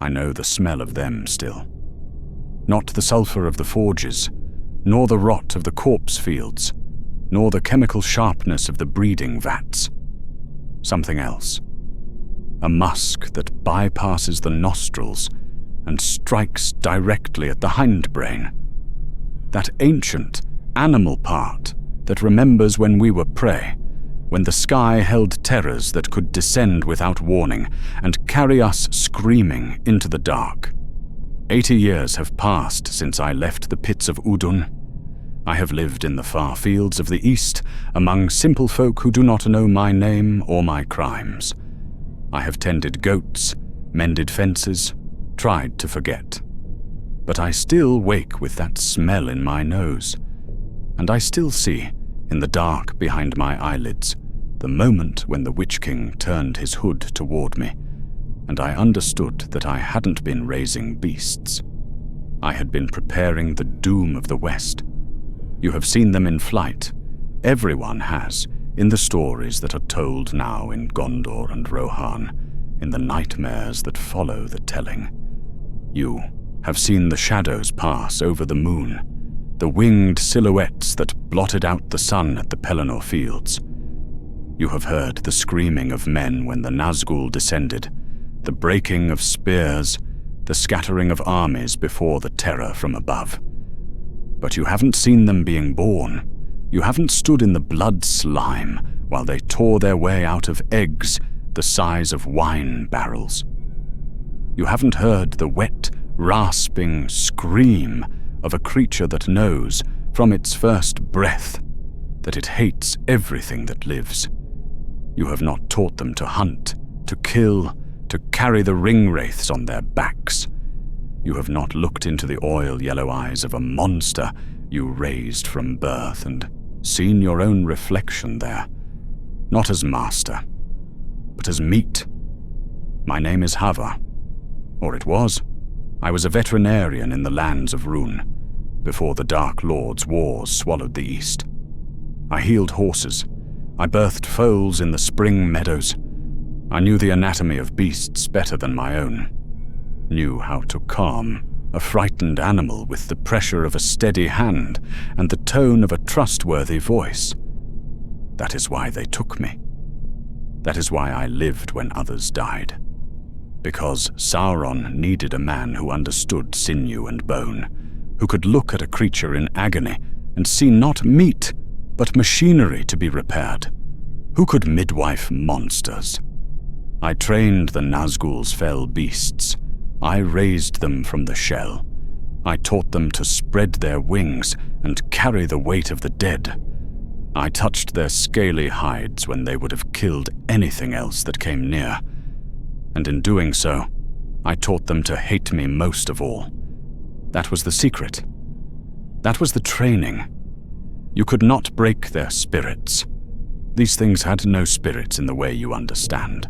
I know the smell of them still. Not the sulphur of the forges, nor the rot of the corpse fields, nor the chemical sharpness of the breeding vats. Something else. A musk that bypasses the nostrils and strikes directly at the hindbrain. That ancient, animal part that remembers when we were prey, when the sky held terrors that could descend without warning and carry us screaming into the dark. 80 years have passed since I left the pits of Rhûn. I have lived in the far fields of the east, among simple folk who do not know my name or my crimes. I have tended goats, mended fences, tried to forget. But I still wake with that smell in my nose, and I still see, in the dark behind my eyelids, the moment when the Witch King turned his hood toward me, and I understood that I hadn't been raising beasts. I had been preparing the doom of the West. You have seen them in flight. Everyone has, in the stories that are told now in Gondor and Rohan, in the nightmares that follow the telling. You have seen the shadows pass over the moon, the winged silhouettes that blotted out the sun at the Pelennor fields. You have heard the screaming of men when the Nazgûl descended, the breaking of spears, the scattering of armies before the terror from above. But you haven't seen them being born. You haven't stood in the blood slime while they tore their way out of eggs the size of wine barrels. You haven't heard the wet, rasping scream of a creature that knows, from its first breath, that it hates everything that lives. You have not taught them to hunt, to kill, to carry the Ringwraiths on their backs. You have not looked into the oil-yellow eyes of a monster you raised from birth and seen your own reflection there, not as master, but as meat. My name is Hava, or it was. I was a veterinarian in the lands of Rhûn, before the Dark Lord's wars swallowed the East. I healed horses. I birthed foals in the spring meadows. I knew the anatomy of beasts better than my own. Knew how to calm a frightened animal with the pressure of a steady hand and the tone of a trustworthy voice. That is why they took me. That is why I lived when others died. Because Sauron needed a man who understood sinew and bone, who could look at a creature in agony and see not meat, but machinery to be repaired, who could midwife monsters. I trained the Nazgûl's fell beasts. I raised them from the shell. I taught them to spread their wings and carry the weight of the dead. I touched their scaly hides when they would have killed anything else that came near. And in doing so, I taught them to hate me most of all. That was the secret. That was the training. You could not break their spirits. These things had no spirits in the way you understand.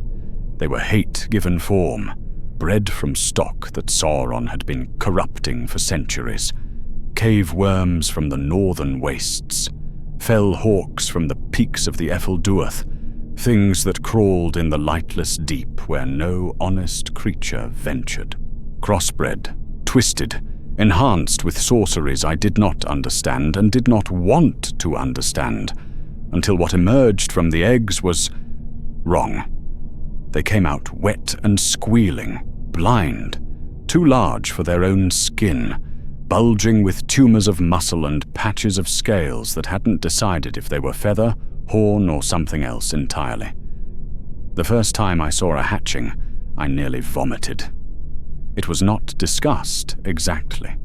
They were hate given form, bred from stock that Sauron had been corrupting for centuries. Cave worms from the northern wastes, fell hawks from the peaks of the Efelduath, things that crawled in the lightless deep where no honest creature ventured. Crossbred, twisted, enhanced with sorceries I did not understand and did not want to understand, until what emerged from the eggs was wrong. They came out wet and squealing, blind, too large for their own skin, bulging with tumors of muscle and patches of scales that hadn't decided if they were feather, horn, or something else entirely. The first time I saw a hatching, I nearly vomited. It was not disgust, exactly.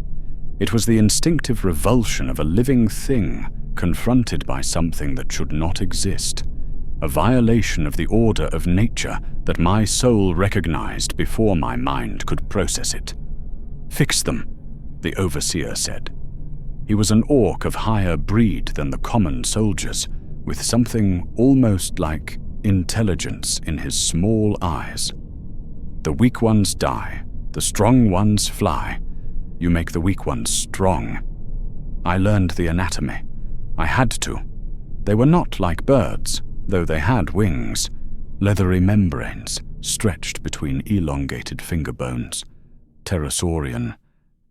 It was the instinctive revulsion of a living thing confronted by something that should not exist, a violation of the order of nature that my soul recognized before my mind could process it. Fix them, the overseer said. He was an orc of higher breed than the common soldiers, with something almost like intelligence in his small eyes. The weak ones die, the strong ones fly. You make the weak ones strong. I learned the anatomy. I had to. They were not like birds, though they had wings, leathery membranes stretched between elongated finger bones. pterosaurian,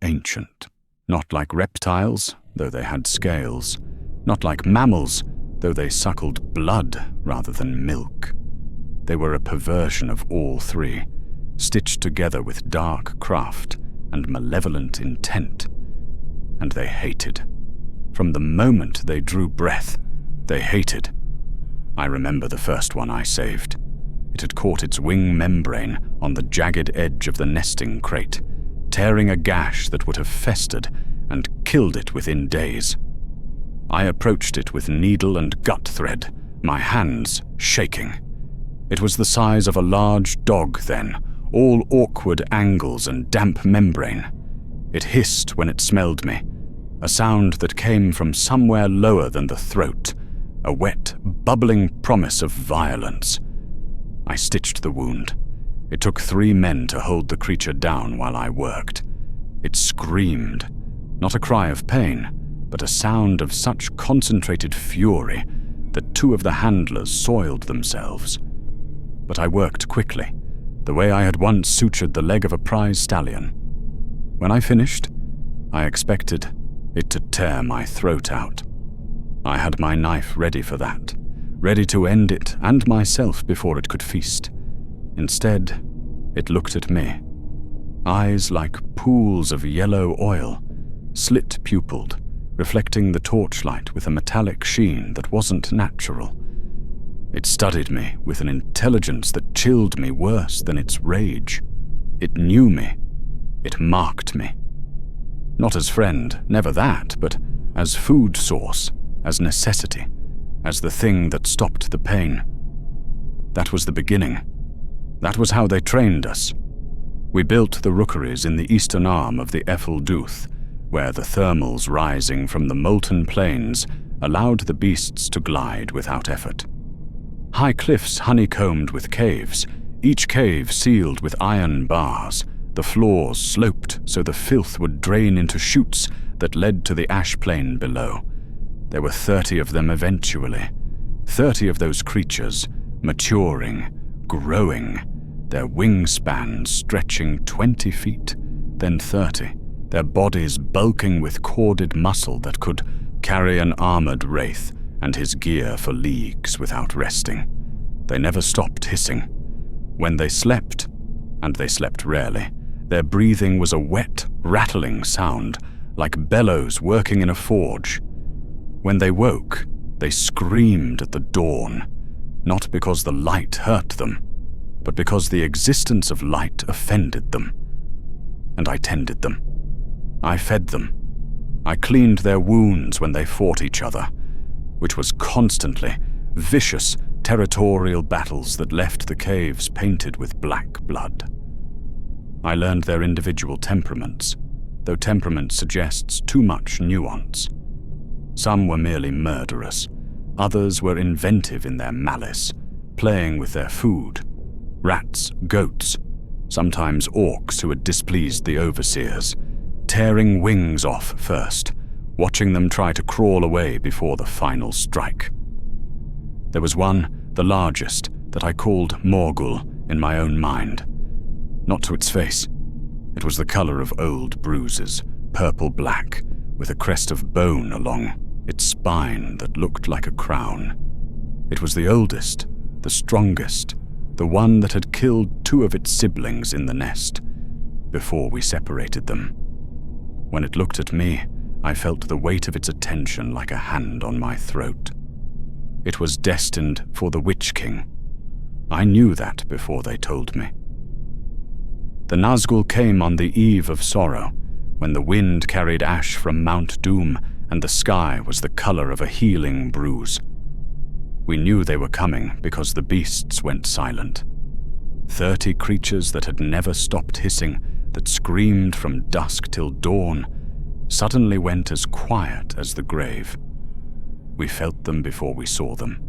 ancient. Not like reptiles, though they had scales. Not like mammals, though they suckled blood rather than milk. They were a perversion of all three, stitched together with dark craft and malevolent intent. And they hated. From the moment they drew breath, they hated. I remember the first one I saved. It had caught its wing membrane on the jagged edge of the nesting crate, tearing a gash that would have festered and killed it within days. I approached it with needle and gut thread, my hands shaking. It was the size of a large dog then, all awkward angles and damp membrane. It hissed when it smelled me, a sound that came from somewhere lower than the throat, a wet, bubbling promise of violence. I stitched the wound. It took 3 men to hold the creature down while I worked. It screamed, not a cry of pain, but a sound of such concentrated fury that 2 of the handlers soiled themselves. But I worked quickly, the way I had once sutured the leg of a prize stallion. When I finished, I expected it to tear my throat out. I had my knife ready for that, ready to end it and myself before it could feast. Instead, it looked at me. Eyes like pools of yellow oil, slit-pupilled, reflecting the torchlight with a metallic sheen that wasn't natural. It studied me with an intelligence that chilled me worse than its rage. It knew me. It marked me. Not as friend, never that, but as food source, as necessity, as the thing that stopped the pain. That was the beginning. That was how they trained us. We built the rookeries in the eastern arm of the Dúth, where the thermals rising from the molten plains allowed the beasts to glide without effort. High cliffs honeycombed with caves, each cave sealed with iron bars, the floors sloped so the filth would drain into chutes that led to the ash plain below. There were 30 of them eventually, 30 of those creatures, maturing, growing, their wingspans stretching 20 feet, then 30, their bodies bulking with corded muscle that could carry an armored wraith and his gear for leagues without resting. They never stopped hissing. When they slept, and they slept rarely, their breathing was a wet, rattling sound, like bellows working in a forge. When they woke, they screamed at the dawn, not because the light hurt them, but because the existence of light offended them. And I tended them. I fed them. I cleaned their wounds when they fought each other, which was constantly vicious, territorial battles that left the caves painted with black blood. I learned their individual temperaments, though temperament suggests too much nuance. Some were merely murderous, others were inventive in their malice, playing with their food. Rats, goats, sometimes orcs who had displeased the overseers, tearing wings off first, watching them try to crawl away before the final strike. There was one, the largest, that I called Morgul in my own mind. Not to its face. It was the color of old bruises, purple-black, with a crest of bone along its spine that looked like a crown. It was the oldest, the strongest, the one that had killed 2 of its siblings in the nest, before we separated them. When it looked at me, I felt the weight of its attention like a hand on my throat. It was destined for the Witch King. I knew that before they told me. The Nazgûl came on the eve of sorrow, when the wind carried ash from Mount Doom and the sky was the color of a healing bruise. We knew they were coming because the beasts went silent. 30 creatures that had never stopped hissing, that screamed from dusk till dawn, suddenly went as quiet as the grave. We felt them before we saw them.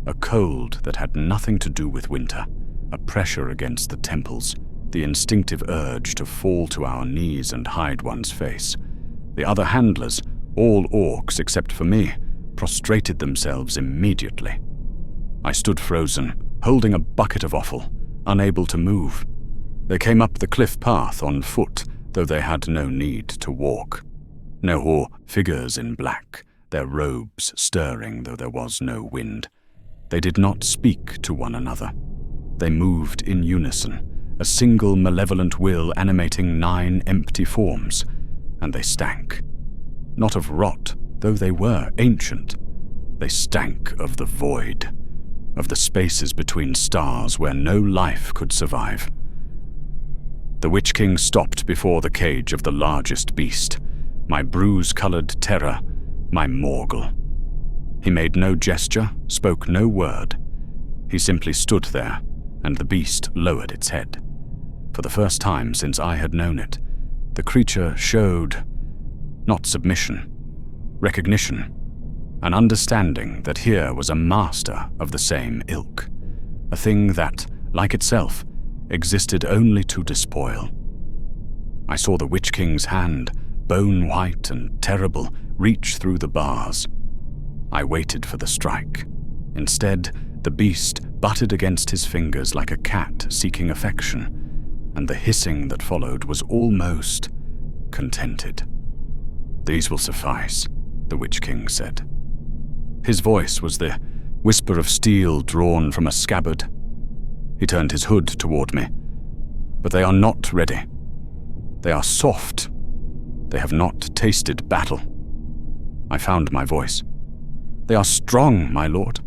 A cold that had nothing to do with winter, a pressure against the temples, the instinctive urge to fall to our knees and hide one's face. The other handlers, all orcs except for me, prostrated themselves immediately. I stood frozen, holding a bucket of offal, unable to move. They came up the cliff path on foot, though they had no need to walk. No figures in black, their robes stirring though there was no wind. They did not speak to one another. They moved in unison, a single malevolent will animating 9 empty forms, and they stank. Not of rot, though they were ancient. They stank of the void, of the spaces between stars where no life could survive. The Witch King stopped before the cage of the largest beast, my bruise-colored terror, my Morgul. He made no gesture, spoke no word. He simply stood there, and the beast lowered its head. For the first time since I had known it, the creature showed not submission, recognition, an understanding that here was a master of the same ilk, a thing that, like itself, existed only to despoil. I saw the Witch King's hand, bone-white and terrible, reach through the bars. I waited for the strike. Instead, the beast butted against his fingers like a cat seeking affection, and the hissing that followed was almost contented. "These will suffice," the Witch King said. His voice was the whisper of steel drawn from a scabbard. He turned his hood toward me. "But they are not ready. They are soft. They have not tasted battle." I found my voice. "They are strong, my lord.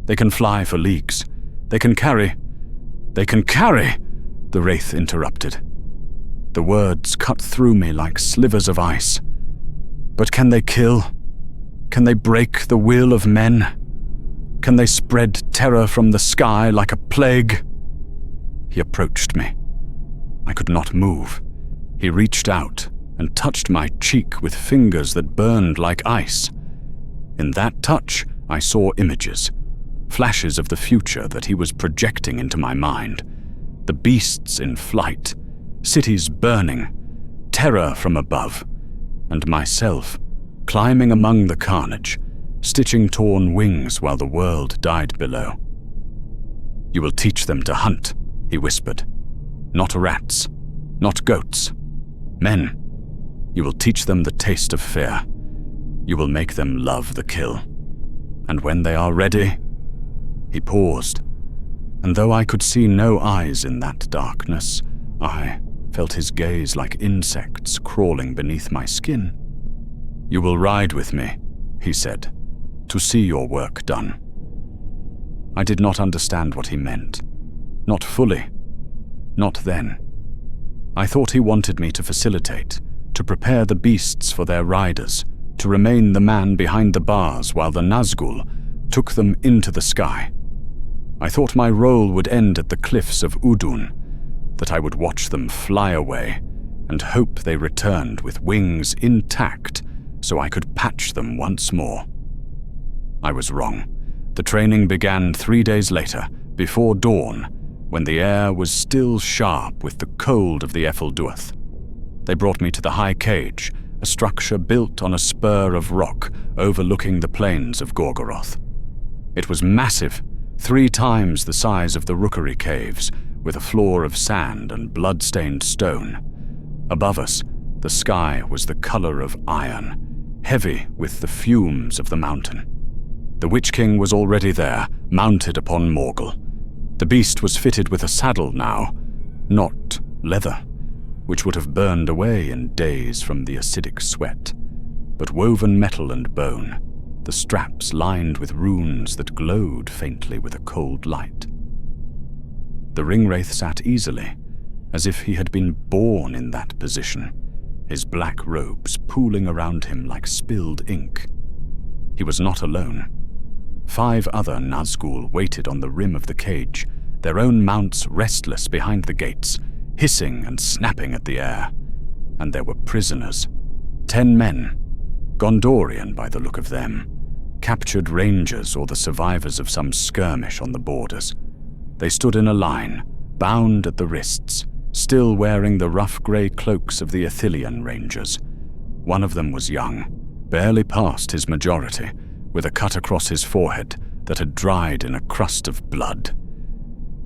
They can fly for leagues. They can carry, the wraith interrupted. The words cut through me like slivers of ice. "But can they kill? Can they break the will of men? Can they spread terror from the sky like a plague?" He approached me. I could not move. He reached out and touched my cheek with fingers that burned like ice. In that touch, I saw images, flashes of the future that he was projecting into my mind. The beasts in flight, cities burning, terror from above, and myself climbing among the carnage, stitching torn wings while the world died below. "You will teach them to hunt," he whispered. "Not rats, not goats, men. You will teach them the taste of fear. You will make them love the kill. And when they are ready..." He paused, and though I could see no eyes in that darkness, I felt his gaze like insects crawling beneath my skin. "You will ride with me," he said, "to see your work done." I did not understand what he meant. Not fully. Not then. I thought he wanted me to facilitate, to prepare the beasts for their riders, to remain the man behind the bars while the Nazgûl took them into the sky. I thought my role would end at the cliffs of Rhûn, that I would watch them fly away and hope they returned with wings intact so I could patch them once more. I was wrong. The training began 3 days later, before dawn, when the air was still sharp with the cold of the Efelduath. They brought me to the High Cage, a structure built on a spur of rock overlooking the plains of Gorgoroth. It was massive, 3 times the size of the rookery caves, with a floor of sand and blood-stained stone. Above us, the sky was the color of iron, heavy with the fumes of the mountain. The Witch King was already there, mounted upon Morgul. The beast was fitted with a saddle now, not leather, which would have burned away in days from the acidic sweat, but woven metal and bone, the straps lined with runes that glowed faintly with a cold light. The Ringwraith sat easily, as if he had been born in that position, his black robes pooling around him like spilled ink. He was not alone. 5 other Nazgûl waited on the rim of the cage, their own mounts restless behind the gates, hissing and snapping at the air. And there were prisoners. 10 men, Gondorian by the look of them, captured rangers or the survivors of some skirmish on the borders. They stood in a line, bound at the wrists, still wearing the rough grey cloaks of the Ithilien rangers. One of them was young, barely past his majority, with a cut across his forehead that had dried in a crust of blood.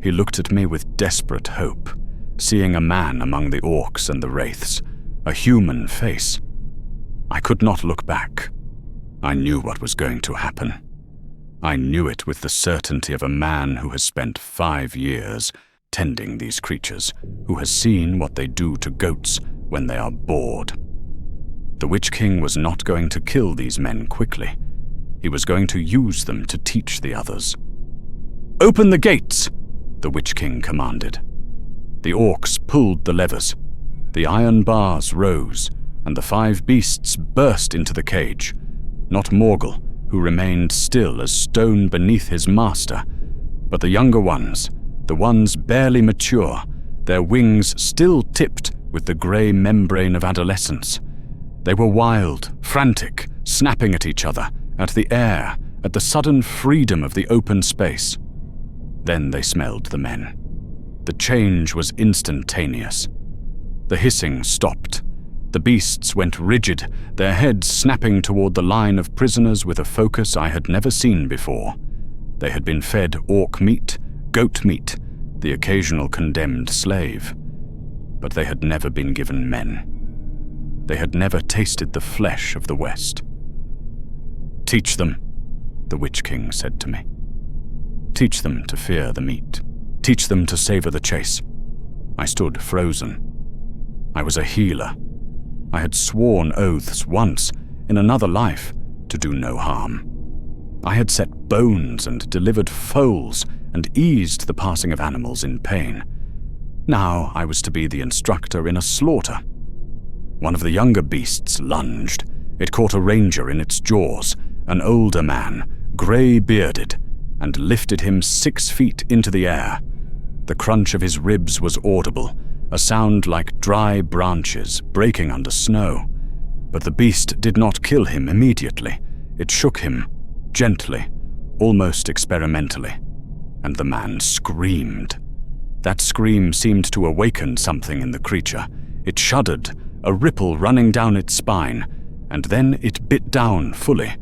He looked at me with desperate hope, seeing a man among the orcs and the wraiths, a human face. I could not look back. I knew what was going to happen. I knew it with the certainty of a man who has spent 5 years tending these creatures, who has seen what they do to goats when they are bored. The Witch King was not going to kill these men quickly. He was going to use them to teach the others. "Open the gates!" the Witch King commanded. The orcs pulled the levers. The iron bars rose, and the 5 beasts burst into the cage. Not Morgul, who remained still as stone beneath his master, but the younger ones, the ones barely mature, their wings still tipped with the grey membrane of adolescence. They were wild, frantic, snapping at each other, at the air, at the sudden freedom of the open space. Then they smelled the men. The change was instantaneous. The hissing stopped. The beasts went rigid, their heads snapping toward the line of prisoners with a focus I had never seen before. They had been fed orc meat, goat meat, the occasional condemned slave. But they had never been given men. They had never tasted the flesh of the West. "Teach them," the Witch King said to me. "Teach them to fear the meat. Teach them to savor the chase." I stood frozen. I was a healer. I had sworn oaths once, in another life, to do no harm. I had set bones and delivered foals and eased the passing of animals in pain. Now I was to be the instructor in a slaughter. One of the younger beasts lunged. It caught a ranger in its jaws, an older man, grey-bearded, and lifted him 6 feet into the air. The crunch of his ribs was audible, a sound like dry branches breaking under snow. But the beast did not kill him immediately. It shook him, gently, almost experimentally, and the man screamed. That scream seemed to awaken something in the creature. It shuddered, a ripple running down its spine, and then it bit down fully,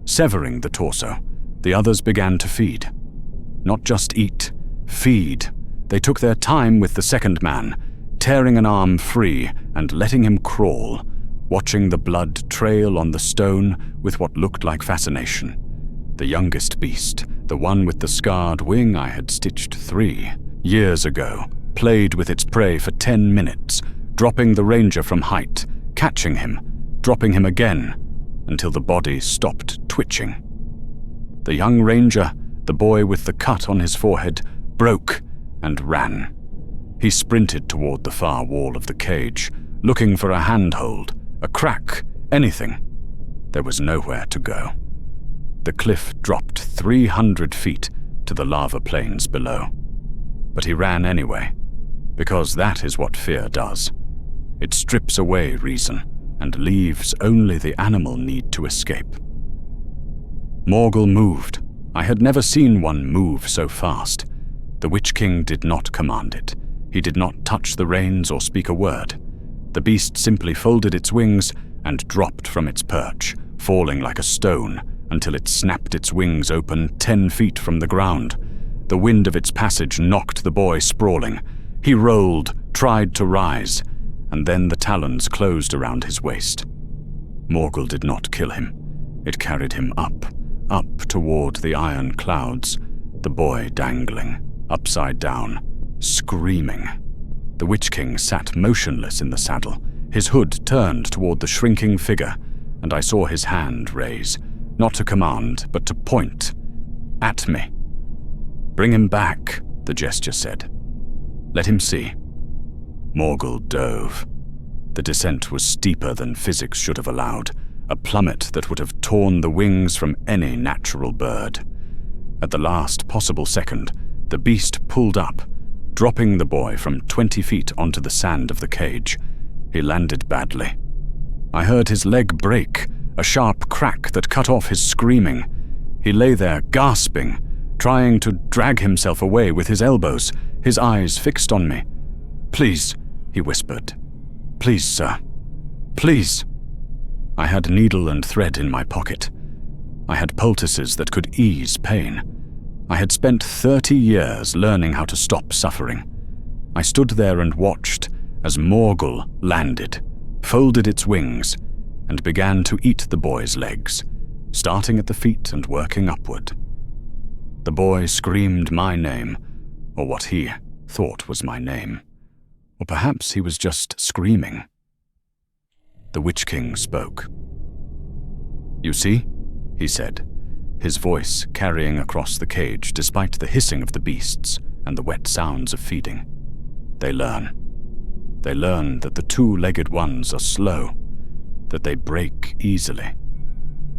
severing the torso. The others began to feed. Not just eat, feed. They took their time with the second man, tearing an arm free and letting him crawl, watching the blood trail on the stone with what looked like fascination. The youngest beast, the one with the scarred wing I had stitched 3 years ago, played with its prey for 10 minutes, dropping the ranger from height, catching him, dropping him again, until the body stopped twitching. The young ranger, the boy with the cut on his forehead, broke and ran. He sprinted toward the far wall of the cage, looking for a handhold, a crack, anything. There was nowhere to go. The cliff dropped 300 feet to the lava plains below. But he ran anyway, because that is what fear does. It strips away reason and leaves only the animal need to escape. Morgul moved. I had never seen one move so fast. The Witch King did not command it. He did not touch the reins or speak a word. The beast simply folded its wings and dropped from its perch, falling like a stone until it snapped its wings open 10 feet from the ground. The wind of its passage knocked the boy sprawling. He rolled, tried to rise, and then the talons closed around his waist. Morgul did not kill him. It carried him up toward the iron clouds, the boy dangling, upside down, screaming. The Witch King sat motionless in the saddle, his hood turned toward the shrinking figure, and I saw his hand raise, not to command, but to point, at me. "Bring him back," the gesture said. "Let him see." Morgul dove. The descent was steeper than physics should have allowed, a plummet that would have torn the wings from any natural bird. At the last possible second, the beast pulled up, dropping the boy from 20 feet onto the sand of the cage. He landed badly. I heard his leg break, a sharp crack that cut off his screaming. He lay there, gasping, trying to drag himself away with his elbows, his eyes fixed on me. "Please," he whispered. "Please, sir. Please." I had needle and thread in my pocket. I had poultices that could ease pain. I had spent 30 years learning how to stop suffering. I stood there and watched as Morgul landed, folded its wings, and began to eat the boy's legs, starting at the feet and working upward. The boy screamed my name, or what he thought was my name. Or perhaps he was just screaming. The Witch King spoke. "You see," he said, his voice carrying across the cage despite the hissing of the beasts and the wet sounds of feeding. "They learn. They learn that the two-legged ones are slow, that they break easily,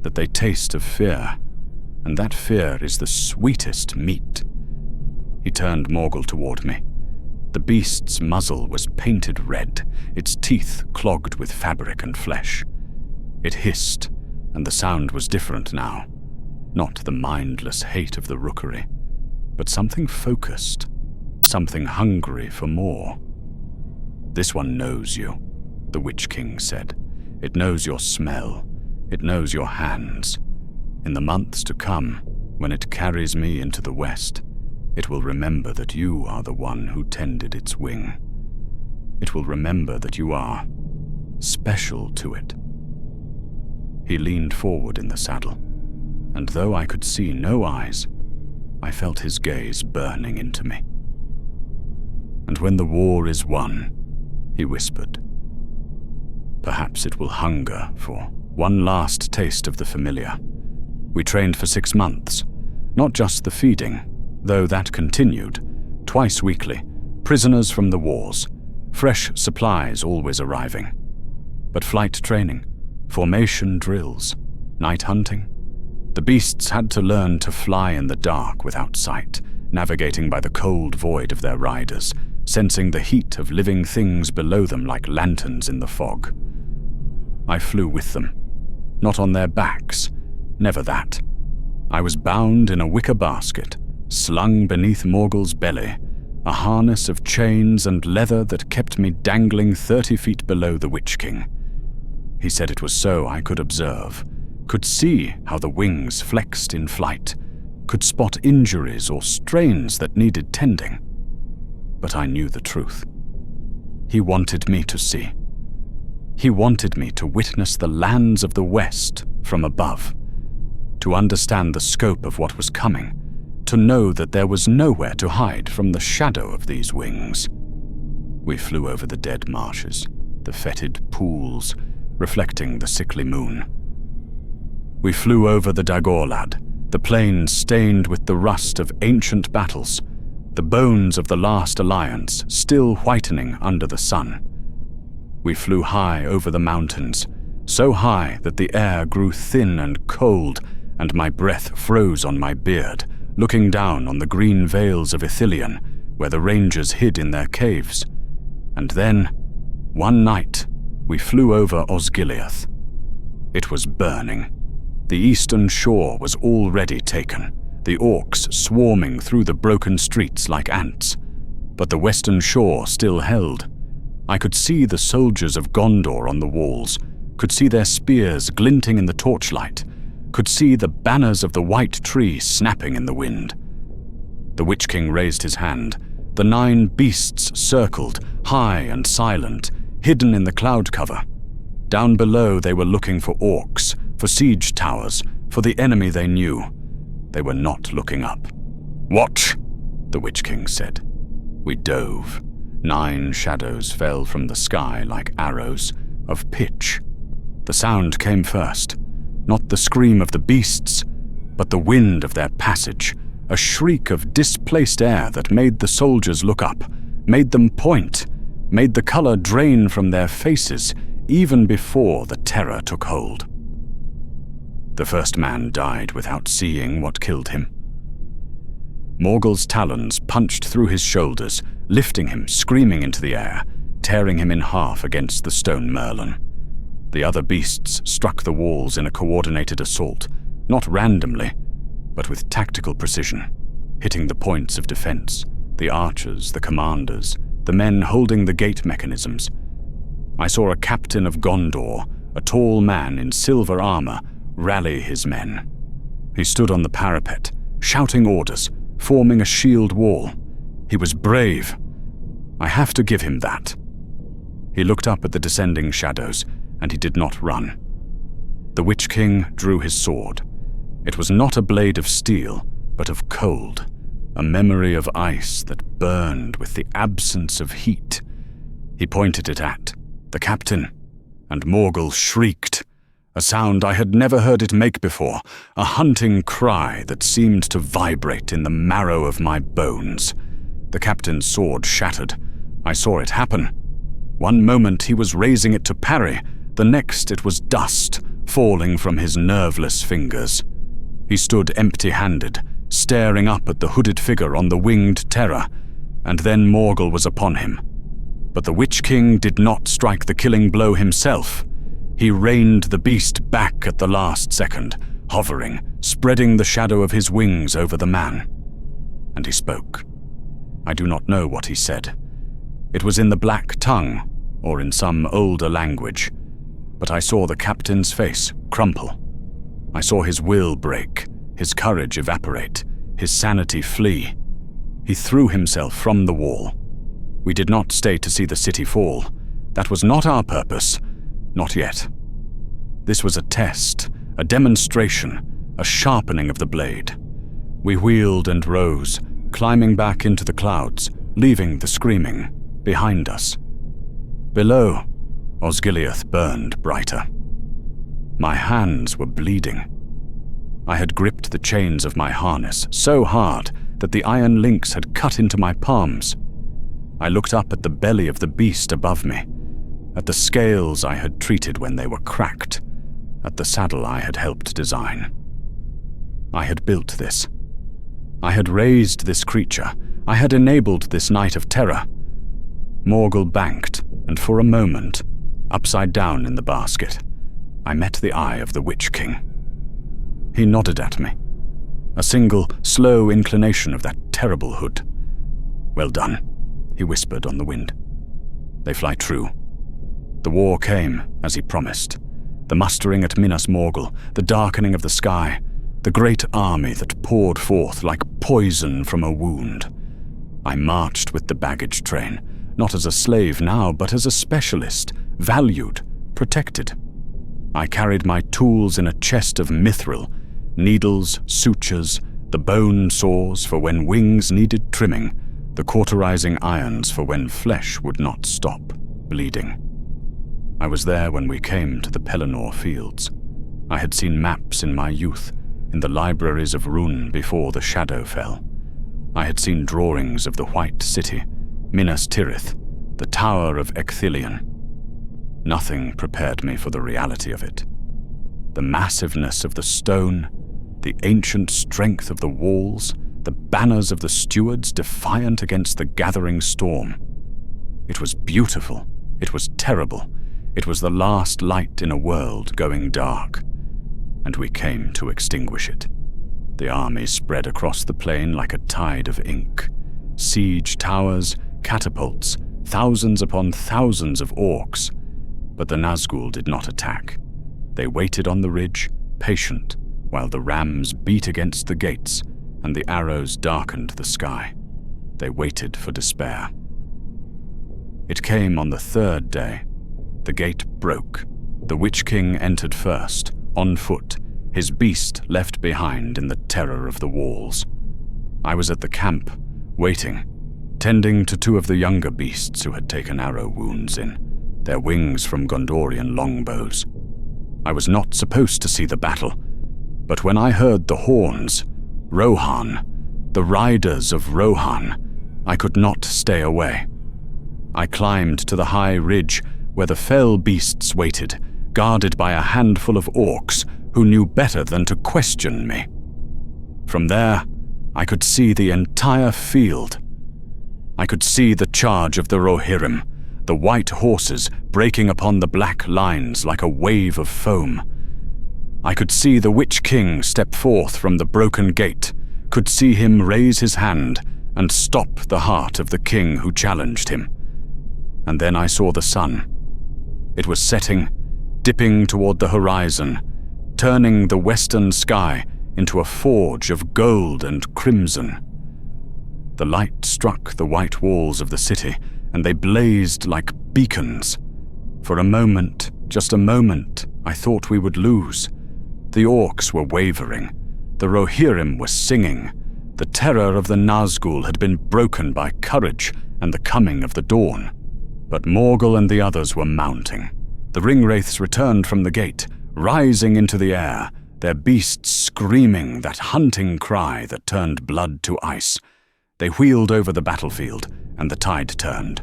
that they taste of fear, and that fear is the sweetest meat." He turned Morgul toward me. The beast's muzzle was painted red, its teeth clogged with fabric and flesh. It hissed, and the sound was different now. Not the mindless hate of the rookery, but something focused, something hungry for more. "This one knows you," the Witch King said. "It knows your smell. It knows your hands. In the months to come, when it carries me into the west, it will remember that you are the one who tended its wing. It will remember that you are special to it." He leaned forward in the saddle, and though I could see no eyes, I felt his gaze burning into me. "And when the war is won," he whispered, "perhaps it will hunger for one last taste of the familiar. We trained for 6 months, not just the feeding, though that continued, twice weekly, prisoners from the wars, fresh supplies always arriving. But flight training, formation drills, night hunting. The beasts had to learn to fly in the dark without sight, navigating by the cold void of their riders, sensing the heat of living things below them like lanterns in the fog. I flew with them, not on their backs, never that. I was bound in a wicker basket, slung beneath Morgul's belly, a harness of chains and leather that kept me dangling 30 feet below the Witch King. He said it was so I could observe, could see how the wings flexed in flight, could spot injuries or strains that needed tending. But I knew the truth. He wanted me to see. He wanted me to witness the lands of the West from above, to understand the scope of what was coming, to know that there was nowhere to hide from the shadow of these wings. We flew over the dead marshes, the fetid pools, reflecting the sickly moon. We flew over the Dagorlad, the plains stained with the rust of ancient battles, the bones of the last alliance still whitening under the sun. We flew high over the mountains, so high that the air grew thin and cold, and my breath froze on my beard, looking down on the green vales of Ithilien, where the rangers hid in their caves. And then, one night, we flew over Osgiliath. It was burning. The eastern shore was already taken, the orcs swarming through the broken streets like ants. But the western shore still held. I could see the soldiers of Gondor on the walls, could see their spears glinting in the torchlight, could see the banners of the white tree snapping in the wind. The Witch King raised his hand. The 9 beasts circled, high and silent, hidden in the cloud cover. Down below they were looking for orcs, for siege towers, for the enemy they knew. They were not looking up. "Watch," the Witch King said. We dove. 9 shadows fell from the sky like arrows, of pitch. The sound came first, not the scream of the beasts, but the wind of their passage, a shriek of displaced air that made the soldiers look up, made them point, made the color drain from their faces even before the terror took hold. The first man died without seeing what killed him. Morgul's talons punched through his shoulders, lifting him screaming into the air, tearing him in half against the stone merlon. The other beasts struck the walls in a coordinated assault, not randomly, but with tactical precision, hitting the points of defense, the archers, the commanders, the men holding the gate mechanisms. I saw a captain of Gondor, a tall man in silver armor, rally his men. He stood on the parapet, shouting orders, forming a shield wall. He was brave, I have to give him that. He looked up at the descending shadows, and he did not run. The Witch King drew his sword. It was not a blade of steel, but of cold, a memory of ice that burned with the absence of heat. He pointed it at the captain, and Morgul shrieked, a sound I had never heard it make before, a hunting cry that seemed to vibrate in the marrow of my bones. The captain's sword shattered. I saw it happen. One moment he was raising it to parry, the next it was dust falling from his nerveless fingers. He stood empty-handed, staring up at the hooded figure on the winged terror, and then Morgul was upon him. But the Witch King did not strike the killing blow himself. He reined the beast back at the last second, hovering, spreading the shadow of his wings over the man. And he spoke. I do not know what he said. It was in the black tongue, or in some older language, but I saw the captain's face crumple. I saw his will break, his courage evaporate, his sanity flee. He threw himself from the wall. We did not stay to see the city fall. That was not our purpose, not yet. This was a test, a demonstration, a sharpening of the blade. We wheeled and rose, climbing back into the clouds, leaving the screaming behind us. Below, Osgiliath burned brighter. My hands were bleeding. I had gripped the chains of my harness so hard that the iron links had cut into my palms. I looked up at the belly of the beast above me, at the scales I had treated when they were cracked, at the saddle I had helped design. I had built this. I had raised this creature. I had enabled this night of terror. Morgul banked, and for a moment, upside down in the basket, I met the eye of the Witch King. He nodded at me. A single, slow inclination of that terrible hood. Well done, he whispered on the wind. They fly true. The war came, as he promised. The mustering at Minas Morgul, the darkening of the sky, the great army that poured forth like poison from a wound. I marched with the baggage train, not as a slave now, but as a specialist, valued, protected. I carried my tools in a chest of mithril, needles, sutures, the bone saws for when wings needed trimming, the cauterizing irons for when flesh would not stop bleeding. I was there when we came to the Pelennor fields. I had seen maps in my youth, in the libraries of Rhûn before the shadow fell. I had seen drawings of the White City, Minas Tirith, the Tower of Ecthelion. Nothing prepared me for the reality of it. The massiveness of the stone, the ancient strength of the walls, the banners of the stewards defiant against the gathering storm. It was beautiful. It was terrible. It was the last light in a world going dark, and we came to extinguish it. The army spread across the plain like a tide of ink. Siege towers, catapults, thousands upon thousands of orcs. But the Nazgûl did not attack. They waited on the ridge, patient, while the rams beat against the gates and the arrows darkened the sky. They waited for despair. It came on the third day. The gate broke. The Witch King entered first, on foot, his beast left behind in the terror of the walls. I was at the camp, waiting, tending to two of the younger beasts who had taken arrow wounds in, their wings from Gondorian longbows. I was not supposed to see the battle, but when I heard the horns, Rohan, the riders of Rohan, I could not stay away. I climbed to the high ridge where the fell beasts waited, guarded by a handful of orcs who knew better than to question me. From there, I could see the entire field. I could see the charge of the Rohirrim, the white horses breaking upon the black lines like a wave of foam. I could see the Witch King step forth from the broken gate, could see him raise his hand and stop the heart of the king who challenged him. And then I saw the sun. It was setting, dipping toward the horizon, turning the western sky into a forge of gold and crimson. The light struck the white walls of the city, and they blazed like beacons. For a moment, just a moment, I thought we would lose. The orcs were wavering. The Rohirrim were singing. The terror of the Nazgûl had been broken by courage and the coming of the dawn. But Morgul and the others were mounting. The Ringwraiths returned from the gate, rising into the air, their beasts screaming that hunting cry that turned blood to ice. They wheeled over the battlefield, and the tide turned.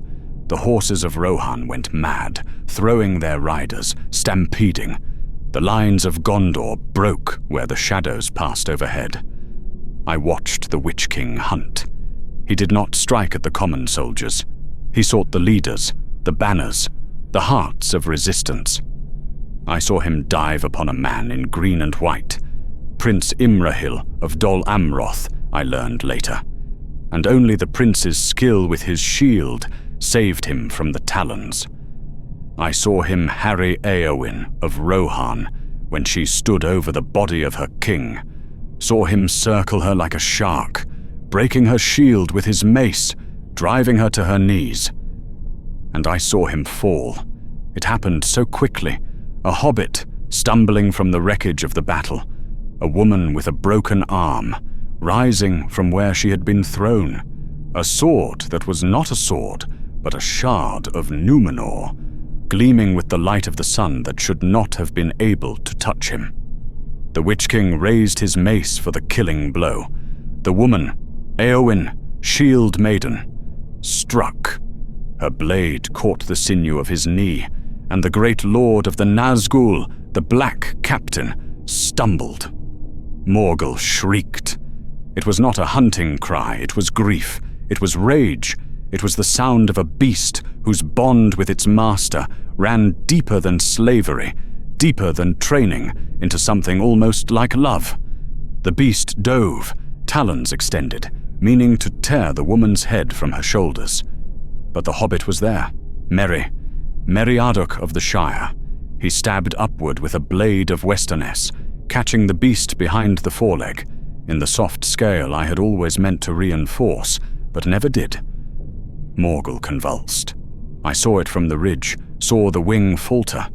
The horses of Rohan went mad, throwing their riders, stampeding. The lines of Gondor broke where the shadows passed overhead. I watched the Witch King hunt. He did not strike at the common soldiers. He sought the leaders, the banners, the hearts of resistance. I saw him dive upon a man in green and white. Prince Imrahil of Dol Amroth, I learned later. And only the prince's skill with his shield saved him from the talons. I saw him harry Éowyn of Rohan when she stood over the body of her king, saw him circle her like a shark, breaking her shield with his mace, driving her to her knees. And I saw him fall. It happened so quickly. A hobbit stumbling from the wreckage of the battle, a woman with a broken arm, rising from where she had been thrown, a sword that was not a sword, but a shard of Númenor, gleaming with the light of the sun that should not have been able to touch him. The Witch King raised his mace for the killing blow. The woman, Éowyn, shield maiden, struck. Her blade caught the sinew of his knee, and the great lord of the Nazgûl, the Black Captain, stumbled. Morgul shrieked. It was not a hunting cry, it was grief, it was rage, it was the sound of a beast whose bond with its master ran deeper than slavery, deeper than training, into something almost like love. The beast dove, talons extended, meaning to tear the woman's head from her shoulders. But the hobbit was there, Merry Arduk of the Shire. He stabbed upward with a blade of Westernesse, catching the beast behind the foreleg, in the soft scale I had always meant to reinforce, but never did. Morgul convulsed. I saw it from the ridge, saw the wing falter,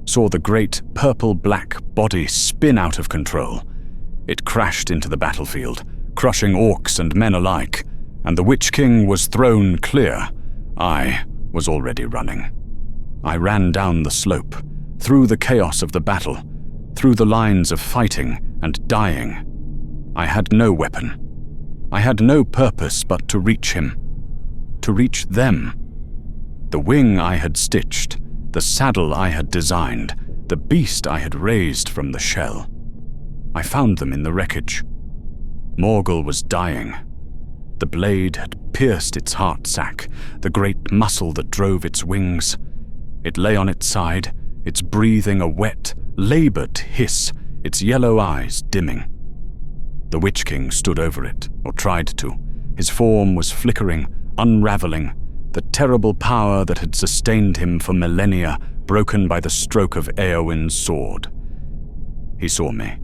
saw the great purple-black body spin out of control. It crashed into the battlefield, crushing orcs and men alike, and the Witch King was thrown clear. I was already running. I ran down the slope, through the chaos of the battle, through the lines of fighting and dying. I had no weapon. I had no purpose but to reach him, to reach them. The wing I had stitched, the saddle I had designed, the beast I had raised from the shell. I found them in the wreckage. Morgul was dying. The blade had pierced its heart sac, the great muscle that drove its wings. It lay on its side, its breathing a wet, labored hiss, its yellow eyes dimming. The Witch King stood over it, or tried to. His form was flickering, unraveling, the terrible power that had sustained him for millennia broken by the stroke of Éowyn's sword. He saw me.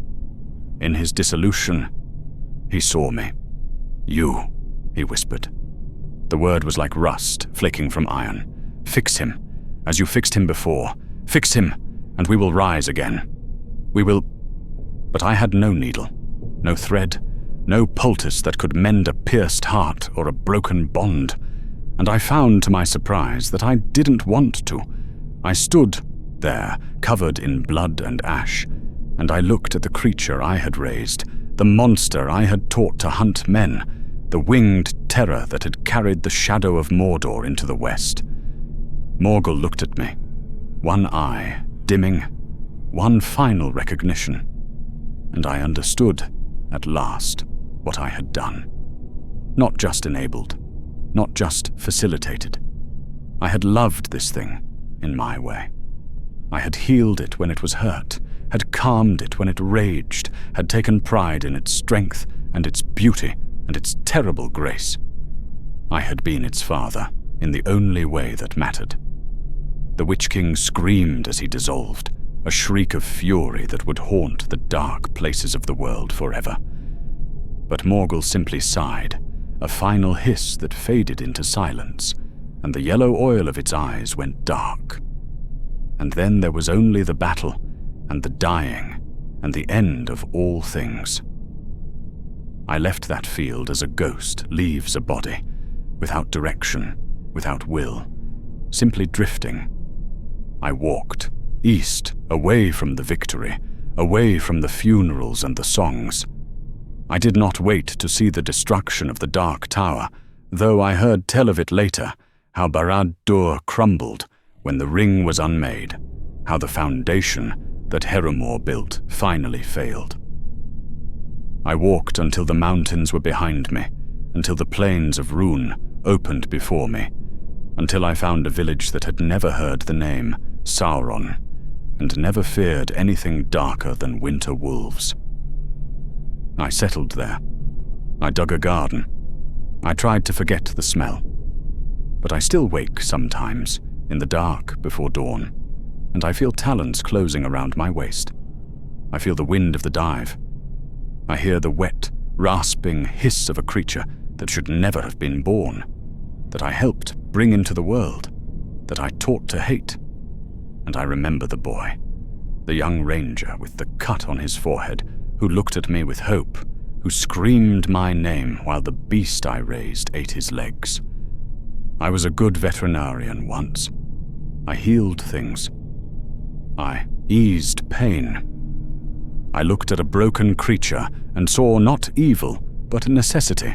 In his dissolution, he saw me. "You," he whispered. The word was like rust flaking from iron. "Fix him, as you fixed him before. Fix him, and we will rise again. We will—" But I had no needle, no thread, no poultice that could mend a pierced heart or a broken bond. And I found to my surprise that I didn't want to. I stood there, covered in blood and ash, and I looked at the creature I had raised, the monster I had taught to hunt men, the winged terror that had carried the shadow of Mordor into the west. Morgul looked at me, one eye dimming, one final recognition, and I understood, at last, what I had done. Not just enabled, not just facilitated. I had loved this thing, in my way. I had healed it when it was hurt, had calmed it when it raged, had taken pride in its strength and its beauty and its terrible grace. I had been its father in the only way that mattered. The Witch King screamed as he dissolved, a shriek of fury that would haunt the dark places of the world forever. But Morgul simply sighed, a final hiss that faded into silence, and the yellow oil of its eyes went dark. And then there was only the battle, and the dying, and the end of all things. I left that field as a ghost leaves a body, without direction, without will, simply drifting. I walked east, away from the victory, away from the funerals and the songs. I did not wait to see the destruction of the Dark Tower, though I heard tell of it later, how Barad-dûr crumbled when the ring was unmade, how the foundation that Heremor built finally failed. I walked until the mountains were behind me, until the plains of Rhûn opened before me, until I found a village that had never heard the name Sauron, and never feared anything darker than winter wolves. I settled there. I dug a garden. I tried to forget the smell. But I still wake sometimes, in the dark before dawn, and I feel talons closing around my waist. I feel the wind of the dive. I hear the wet, rasping hiss of a creature that should never have been born, that I helped bring into the world, that I taught to hate. And I remember the boy, the young ranger with the cut on his forehead, who looked at me with hope, who screamed my name while the beast I raised ate his legs. I was a good veterinarian once. I healed things. I eased pain. I looked at a broken creature and saw not evil, but a necessity.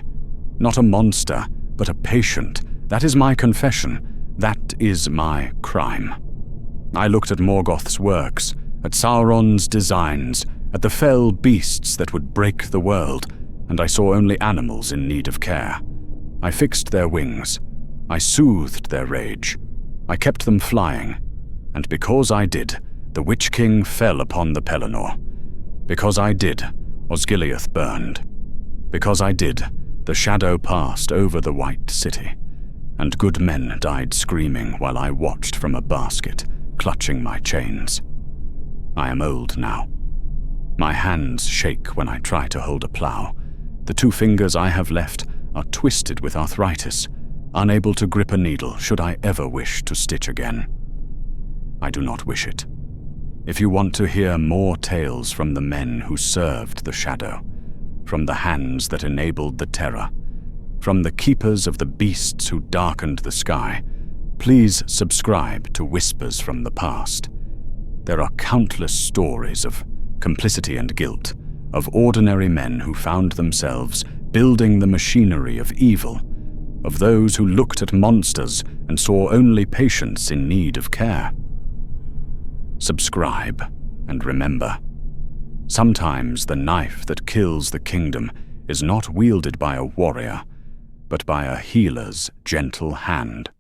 Not a monster, but a patient. That is my confession. That is my crime. I looked at Morgoth's works, at Sauron's designs, at the fell beasts that would break the world, and I saw only animals in need of care. I fixed their wings. I soothed their rage. I kept them flying. And because I did, the Witch King fell upon the Pelennor. Because I did, Osgiliath burned. Because I did, the shadow passed over the White City, and good men died screaming while I watched from a basket, clutching my chains. I am old now. My hands shake when I try to hold a plow. The 2 fingers I have left are twisted with arthritis, unable to grip a needle should I ever wish to stitch again. I do not wish it. If you want to hear more tales from the men who served the shadow, from the hands that enabled the terror, from the keepers of the beasts who darkened the sky, please subscribe to Whispers from the Past. There are countless stories of complicity and guilt, of ordinary men who found themselves building the machinery of evil, of those who looked at monsters and saw only patients in need of care. Subscribe, and remember, sometimes the knife that kills the kingdom is not wielded by a warrior, but by a healer's gentle hand.